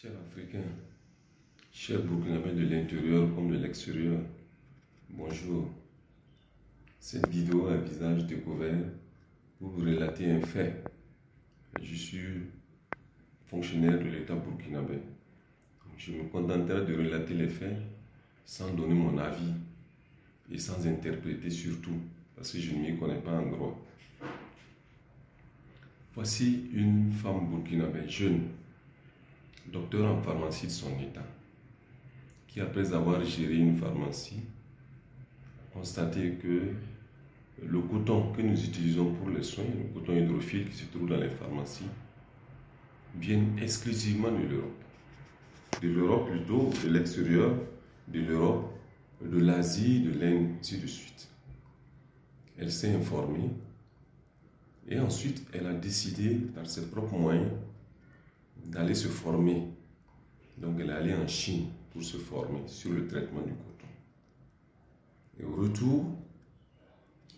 Chers Africains, chers Burkinabés de l'intérieur comme de l'extérieur, bonjour. Cette vidéo à visage découvert pour vous relater un fait. Je suis fonctionnaire de l'État burkinabé. Je me contenterai de relater les faits sans donner mon avis et sans interpréter surtout, parce que je ne m'y connais pas en droit. Voici une femme burkinabé jeune, docteur en pharmacie de son état, qui après avoir géré une pharmacie, a constaté que le coton que nous utilisons pour les soins, le coton hydrophile qui se trouve dans les pharmacies, vient exclusivement de l'Europe. De l'Europe plutôt, de l'extérieur, de l'Europe, de l'Asie, de l'Inde, ainsi de suite. Elle s'est informée et ensuite elle a décidé par ses propres moyens d'aller se former. Donc elle est allée en Chine pour se former sur le traitement du coton. Et au retour,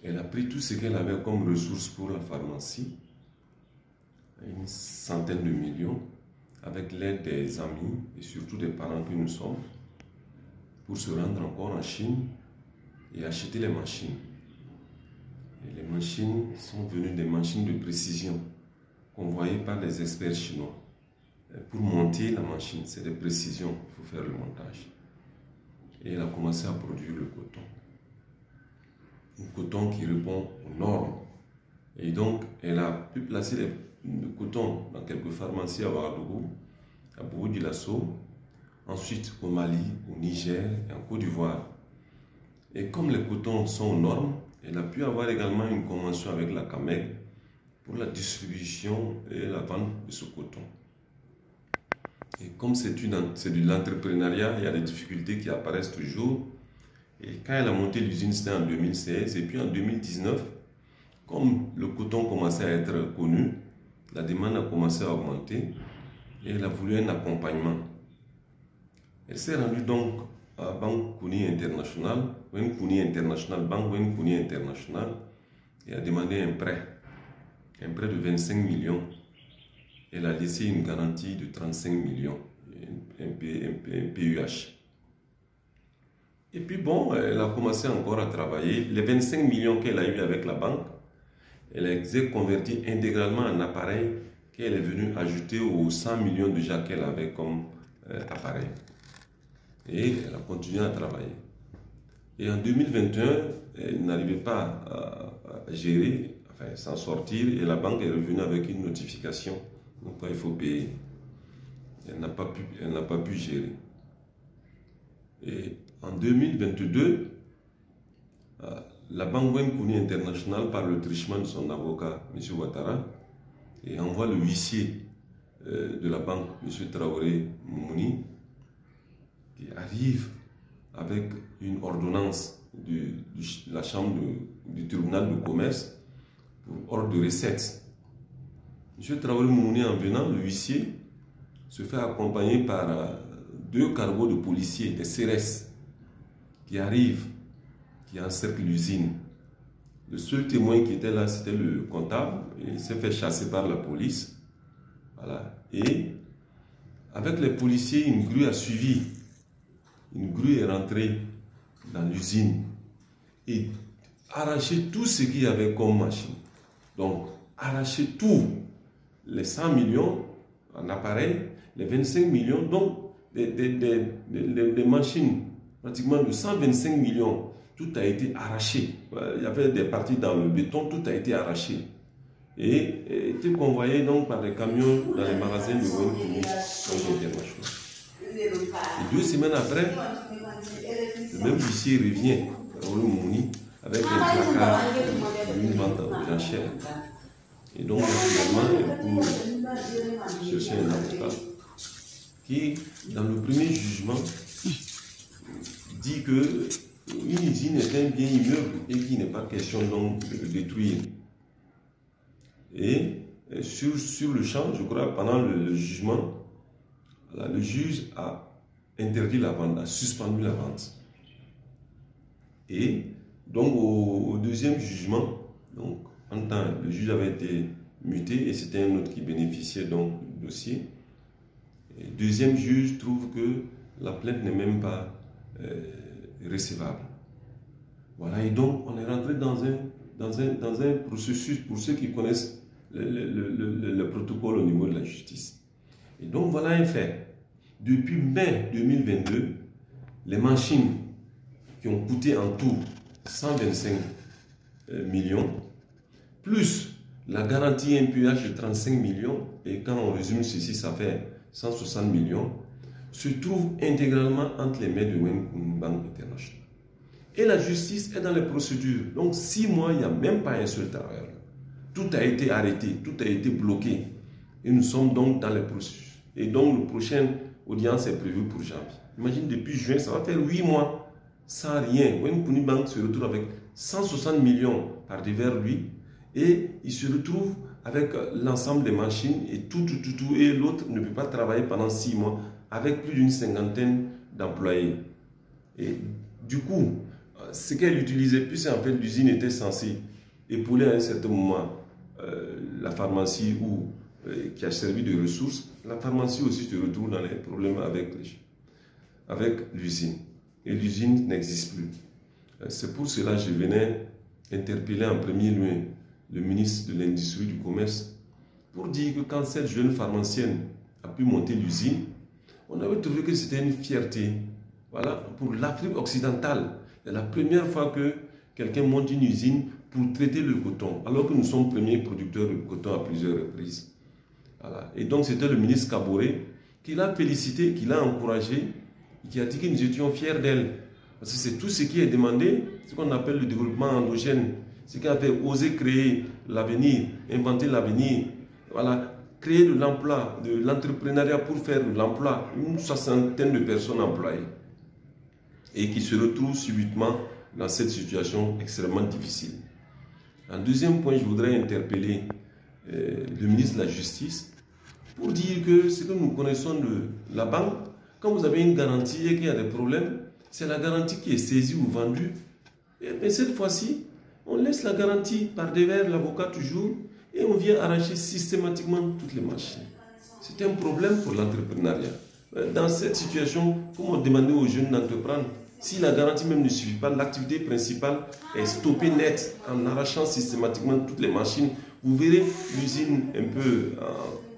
elle a pris tout ce qu'elle avait comme ressources pour la pharmacie, une centaine de millions, avec l'aide des amis et surtout des parents que nous sommes, pour se rendre encore en Chine et acheter les machines. Et les machines sont venues des machines de précision convoyées par les experts chinois. Pour monter la machine, c'est des précisions, il faut faire le montage. Et elle a commencé à produire le coton. Un coton qui répond aux normes. Et donc, elle a pu placer le coton dans quelques pharmacies à Ouagadougou, à Bobo-Dioulasso, ensuite au Mali, au Niger et en Côte d'Ivoire. Et comme les cotons sont aux normes, elle a pu avoir également une convention avec la CAMEG pour la distribution et la vente de ce coton. Et comme c'est de l'entrepreneuriat, il y a des difficultés qui apparaissent toujours. Et quand elle a monté l'usine, c'était en 2016. Et puis en 2019, comme le coton commençait à être connu, la demande a commencé à augmenter et elle a voulu un accompagnement. Elle s'est rendue donc à Banque Kouni International, Wen Kouni International, Banque Wen Kouni International, et a demandé un prêt de 25 millions. Elle a laissé une garantie de 35 millions, un PUH. Et puis bon, elle a commencé encore à travailler. Les 25 millions qu'elle a eu avec la banque, elle les a convertis intégralement en appareil qu'elle est venue ajouter aux 100 millions déjà qu'elle avait comme appareil. Et elle a continué à travailler. Et en 2021, elle n'arrivait pas à gérer, enfin s'en sortir, et la banque est revenue avec une notification. Donc il faut payer. Elle n'a pas pu gérer. Et en 2022, la Banque Wen Kouni International, par le truchement de son avocat, M. Ouattara, et envoie le huissier de la banque, M. Traoré Moumouni, qui arrive avec une ordonnance de la chambre du tribunal de commerce pour ordre de recette. M. Traoré Moumouni, en venant, le huissier se fait accompagner par 2 cargos de policiers, des CRS, qui arrivent, qui encerclent l'usine. Le seul témoin qui était là, c'était le comptable. Il s'est fait chasser par la police. Voilà. Et avec les policiers, une grue a suivi. Une grue est rentrée dans l'usine et arraché tout ce qu'il y avait comme machine. Donc, arracher tout, les 100 millions en appareil, les 25 millions, donc des machines pratiquement de 125 millions, tout a été arraché. Il y avait des parties dans le béton, tout a été arraché. Et était convoyé donc par des camions dans les magasins de Wen Kouni International. Et 2 semaines après, le même huissier revient au Mouni avec un placard d'une vente aux enchères. Et donc, finalement, pour chercher un avocat qui, dans le premier jugement, dit que une usine est un bien immeuble et qu'il n'est pas question donc de le détruire. Et sur le champ, je crois, pendant le jugement, le juge a interdit la vente, a suspendu la vente. Et donc au deuxième jugement, donc, le juge avait été muté et c'était un autre qui bénéficiait donc du dossier. Et deuxième juge trouve que la plainte n'est même pas recevable. Voilà, et donc on est rentré dans un processus, pour ceux qui connaissent le protocole au niveau de la justice. Et donc voilà un fait. Depuis mai 2022, les machines qui ont coûté en tout 125 millions, plus la garantie MPH de 35 millions, et quand on résume ceci, ça fait 160 millions, se trouve intégralement entre les mains de Wenkun Bank International. Et la justice est dans les procédures. Donc 6 mois, il n'y a même pas un seul travailleur. Tout a été arrêté, tout a été bloqué. Et nous sommes donc dans les procédures. Et donc la prochaine audience est prévue pour janvier. Imagine, depuis juin, ça va faire 8 mois sans rien. Wenkun Bank se retrouve avec 160 millions par devers lui. Et il se retrouve avec l'ensemble des machines et tout. Et l'autre ne peut pas travailler pendant 6 mois avec plus d'une cinquantaine d'employés. Et du coup, ce qu'elle utilisait, puisque en fait l'usine était censée épauler à un certain moment la pharmacie qui a servi de ressource, la pharmacie aussi se retrouve dans les problèmes avec l'usine. Et l'usine n'existe plus. C'est pour cela que je venais interpeller en premier lieu le ministre de l'Industrie et du Commerce pour dire que quand cette jeune pharmacienne a pu monter l'usine, on avait trouvé que c'était une fierté. Voilà, pour l'Afrique occidentale, c'est la première fois que quelqu'un monte une usine pour traiter le coton, alors que nous sommes premiers producteurs de coton à plusieurs reprises. Voilà. Et donc c'était le ministre Kaboré qui l'a félicité, qui l'a encouragé, qui a dit que nous étions fiers d'elle. Parce que c'est tout ce qui est demandé, ce qu'on appelle le développement endogène, ce qui a fait oser créer l'avenir, inventer l'avenir, voilà, créer de l'emploi, de l'entrepreneuriat pour faire de l'emploi, une soixantaine de personnes employées. Et qui se retrouvent subitement dans cette situation extrêmement difficile. En deuxième point, je voudrais interpeller le ministre de la Justice pour dire que ce que nous connaissons de la banque, quand vous avez une garantie et qu'il y a des problèmes, c'est la garantie qui est saisie ou vendue. Mais cette fois-ci, on laisse la garantie par devers l'avocat toujours et on vient arracher systématiquement toutes les machines. C'est un problème pour l'entrepreneuriat. Dans cette situation, comment demander aux jeunes d'entreprendre? Si la garantie même ne suffit pas, l'activité principale est stoppée net en arrachant systématiquement toutes les machines. Vous verrez l'usine un peu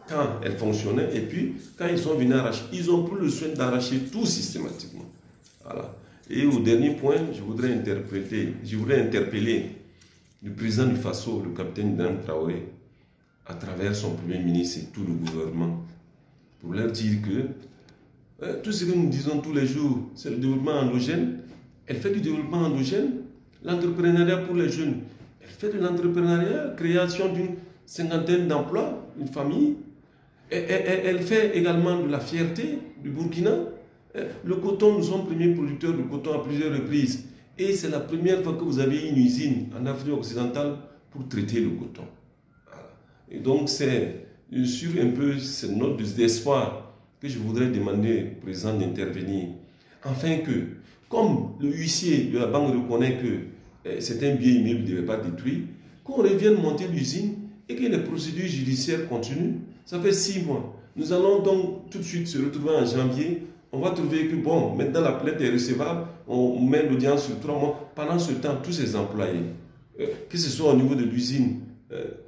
quand elle fonctionnait et puis quand ils sont venus arracher, ils ont pris le soin d'arracher tout systématiquement. Voilà. Et au dernier point, je voudrais interpeller le président du FASO, le capitaine Ibrahim Traoré, à travers son premier ministre et tout le gouvernement, pour leur dire que tout ce que nous disons tous les jours, c'est le développement endogène. Elle fait du développement endogène, l'entrepreneuriat pour les jeunes. Elle fait de l'entrepreneuriat, création d'une cinquantaine d'emplois, une famille. Elle fait également de la fierté du Burkina. Le coton, nous sommes premiers producteurs de coton à plusieurs reprises. Et c'est la première fois que vous avez une usine en Afrique occidentale pour traiter le coton. Voilà. Et donc c'est sur un peu cette note d'espoir que je voudrais demander au président d'intervenir, afin que, comme le huissier de la banque reconnaît que c'est un bien immeuble qui ne devait pas détruire, qu'on revienne monter l'usine et que les procédures judiciaires continuent. Ça fait 6 mois. Nous allons donc tout de suite se retrouver en janvier. On va trouver que, bon, maintenant la plainte est recevable, on met l'audience sur 3 mois. Pendant ce temps, tous ces employés, que ce soit au niveau de l'usine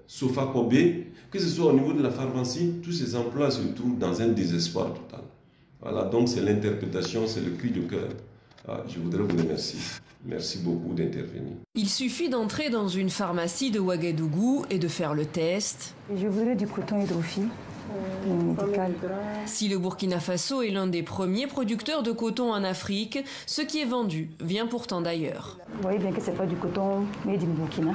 Sofa Kobe, que ce soit au niveau de la pharmacie, tous ces emplois se trouvent dans un désespoir total. Voilà, donc c'est l'interprétation, c'est le cri de cœur. Je voudrais vous remercier. Merci beaucoup d'intervenir. Il suffit d'entrer dans une pharmacie de Ouagadougou et de faire le test. Je voudrais du coton hydrophile. Si le Burkina Faso est l'un des premiers producteurs de coton en Afrique, ce qui est vendu vient pourtant d'ailleurs. Vous voyez bien que ce n'est pas du coton made in Burkina,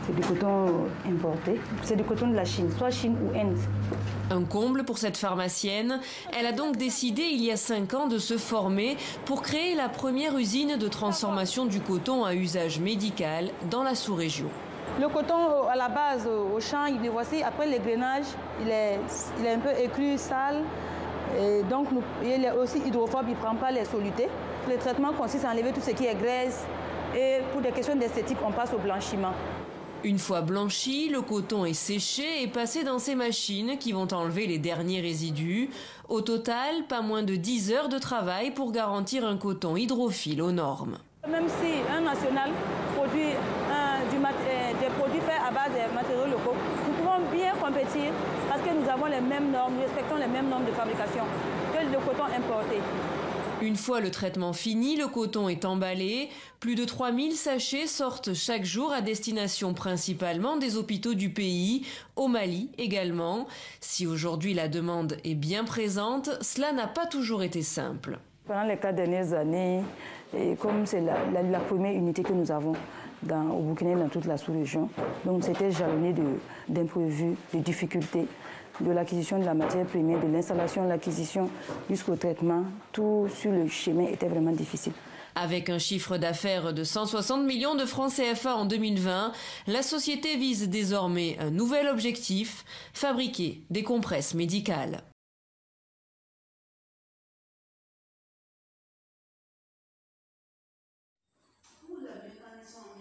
c'est du coton importé. C'est du coton de la Chine, soit Chine ou Inde. Un comble pour cette pharmacienne. Elle a donc décidé il y a 5 ans de se former pour créer la première usine de transformation du coton à usage médical dans la sous-région. Le coton, à la base, au champ, il voici, après le grainage, il est un peu écru, sale. Et donc, il est aussi hydrophobe, il ne prend pas les solutés. Le traitement consiste à enlever tout ce qui est graisse. Et pour des questions d'esthétique, on passe au blanchiment. Une fois blanchi, le coton est séché et passé dans ces machines qui vont enlever les derniers résidus. Au total, pas moins de 10 heures de travail pour garantir un coton hydrophile aux normes. Même si un national produit des produits faits à base de matériaux locaux, nous pouvons bien compétir parce que nous avons les mêmes normes, nous respectons les mêmes normes de fabrication que le coton importé. Une fois le traitement fini, le coton est emballé. Plus de 3000 sachets sortent chaque jour à destination principalement des hôpitaux du pays, au Mali également. Si aujourd'hui la demande est bien présente, cela n'a pas toujours été simple. Pendant les 4 dernières années, et comme c'est la première unité que nous avons au Burkina et dans toute la sous-région, donc c'était jalonné d'imprévus, de difficultés, de l'acquisition de la matière première, de l'installation, de l'acquisition jusqu'au traitement. Tout sur le chemin était vraiment difficile. Avec un chiffre d'affaires de 160 millions de francs CFA en 2020, la société vise désormais un nouvel objectif, fabriquer des compresses médicales. Pour le mécanisme en